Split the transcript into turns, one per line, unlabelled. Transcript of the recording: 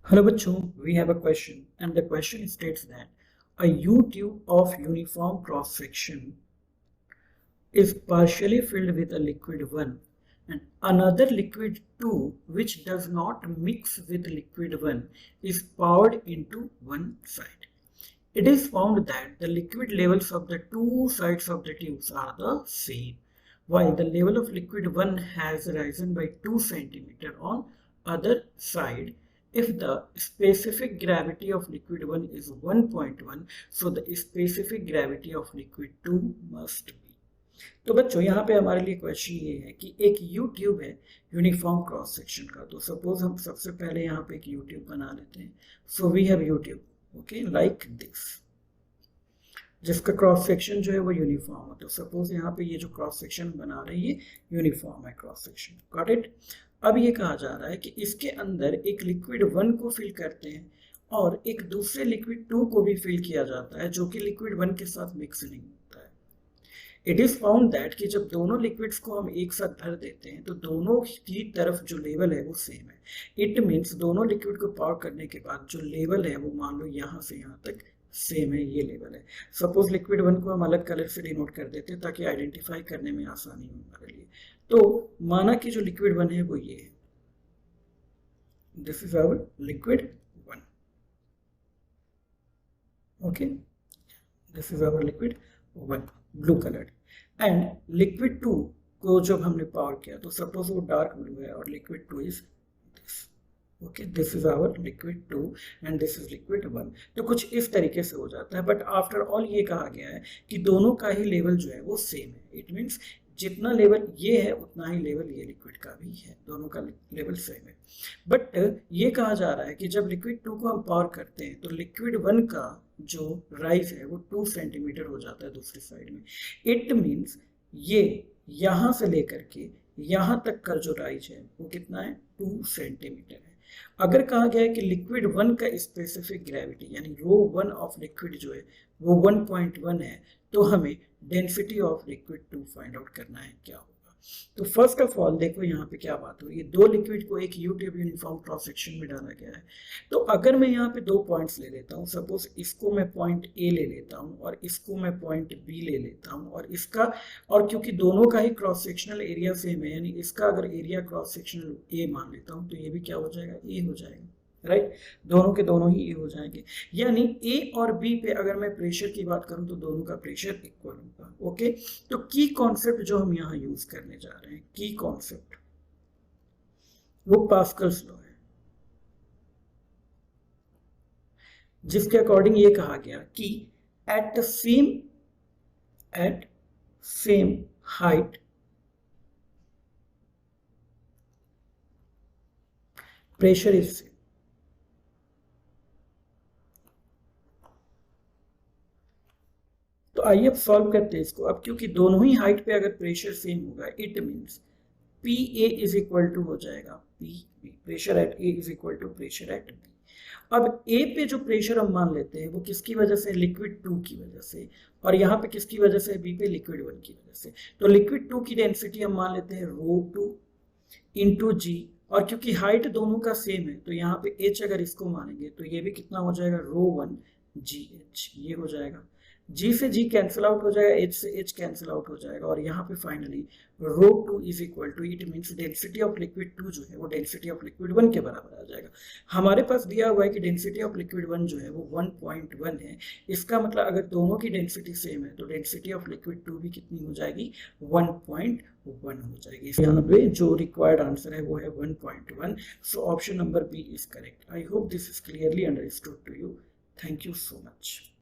Hello bachcho, we have a question and the question states that a U-tube of uniform cross section is partially filled with a liquid 1 and another liquid 2 which does not mix with liquid 1 is poured into one side. It is found that the liquid levels of the two sides of the tubes are the same, while the level of liquid 1 has risen by 2 centimeter on other side. If the specific gravity of liquid 1 is 1.1, so the specific gravity of liquid 2 must be. तो बच्चों यहाँ पे हमारे लिए question ये है कि एक यू ट्यूब है यूनिफॉर्म क्रॉस सेक्शन का। तो सपोज हम सबसे पहले यहाँ पे एक यू ट्यूब बना लेते हैं। So we have U tube, okay, like this, जिसका क्रॉस सेक्शन जो है वो यूनिफॉर्म है। तो सपोज यहाँ पे ये जो क्रॉस सेक्शन बना रहे हैं ये यूनिफॉर्म है क्रॉस सेक्शन, गॉट इट। अब ये कहा जा रहा है कि इसके अंदर एक लिक्विड 1 को फिल करते हैं और एक दूसरे लिक्विड 2 को भी फिल किया जाता है जो कि लिक्विड 1 के साथ मिक्स नहीं होता है। इट इज फाउंड दैट कि जब दोनों लिक्विड्स को हम एक साथ भर देते हैं तो दोनों की तरफ जो लेवल है वो सेम है। इट मीन्स दोनों लिक्विड को पावर करने के बाद जो लेवल है वो मान लो यहाँ से यहाँ तक सेम है, ये लेवल है। सपोज लिक्विड 1 को हम अलग कलर से डिनोट कर देते हैं ताकि आइडेंटिफाई करने में आसानी हो हमारे लिए। तो माना कि जो लिक्विड 1 है वो ये है, this is our liquid 1, okay, this is our liquid 1 blue coloured. And liquid 2 को जब हमने पावर किया तो सपोज वो डार्क ब्लू है और liquid 2 is this, okay, this is our liquid 2 and this is liquid 1। तो कुछ इस तरीके से हो जाता है, बट आफ्टर ऑल ये कहा गया है कि दोनों का ही लेवल जो है वो सेम है। इट मीन्स जितना लेवल ये है उतना ही लेवल ये लिक्विड का भी है, दोनों का लेवल सेम है। बट ये कहा जा रहा है कि जब लिक्विड 2 को हम पावर करते हैं तो लिक्विड 1 का जो राइज है वो 2 सेंटीमीटर हो जाता है दूसरी साइड में। इट मीन्स ये यहाँ से लेकर के यहाँ तक का जो राइज है वो कितना है, 2 सेंटीमीटर है। अगर कहा गया है कि लिक्विड 1 का स्पेसिफिक ग्रेविटी यानी रो 1 ऑफ लिक्विड जो है वो 1.1 है, तो हमें density of liquid 2 find out करना है क्या होगा। तो फर्स्ट ऑफ ऑल देखो यहाँ पे क्या बात हो रही है, दो लिक्विड को एक you tube uniform cross section में डाला गया है। तो अगर मैं यहाँ पे 2 पॉइंट्स ले लेता हूँ, सपोज इसको मैं पॉइंट ए ले लेता हूँ और इसको मैं पॉइंट बी ले लेता हूँ और इसका, और क्योंकि दोनों का ही क्रॉस सेक्शनल एरिया सेम है यानी इसका अगर एरिया क्रॉस सेक्शनल ए मान लेता हूँ तो ये भी क्या हो जाएगा, ए हो जाएगा, राइट। दोनों के दोनों ही ए हो जाएंगे, यानी ए और बी पे अगर मैं प्रेशर की बात करूं तो दोनों का प्रेशर इक्वल होगा, ओके। तो की कॉन्सेप्ट जो हम यहाँ यूज करने जा रहे हैं, की कॉन्सेप्ट वो पास्कल्स लॉ है, जिसके अकॉर्डिंग ये कहा गया कि at same height pressure is same. तो आइए अब सॉल्व करते हैं इसको। अब क्योंकि दोनों ही हाइट पे अगर प्रेशर सेम होगा, it means P A is equal to हो जाएगा P B, pressure at A is equal to pressure at B. अब ए पे जो प्रेशर हम मान लेते हैं वो किसकी वजह से, लिक्विड 2 की वजह से, और यहाँ पे किसकी वजह से, बी पे लिक्विड 1 की वजह से। तो लिक्विड 2 की डेंसिटी हम मान लेते हैं रो 2 इंटू जी, और क्योंकि हाइट दोनों का सेम है तो यहाँ पे एच अगर इसको मानेंगे तो ये भी कितना हो जाएगा, रो 1 जी एच, ये हो जाएगा। जी से जी कैंसिल आउट हो जाएगा, एच से एच कैंसिल आउट हो जाएगा, और यहाँ पे finally rho 2 is equal to, it means density of liquid 2 जो है वो डेंसिटी ऑफ लिक्विड 1 के बराबर आ जाएगा। हमारे पास दिया हुआ है कि डेंसिटी ऑफ लिक्विड 1 जो है वो 1.1 है। इसका मतलब अगर दोनों की डेंसिटी सेम है तो डेंसिटी ऑफ लिक्विड 2 भी कितनी हो जाएगी, 1.1 हो जाएगी। यहाँ पे जो रिक्वायर्ड आंसर है वो है 1.1। So option number B is correct. I hope this is clearly understood to you. Thank you so much.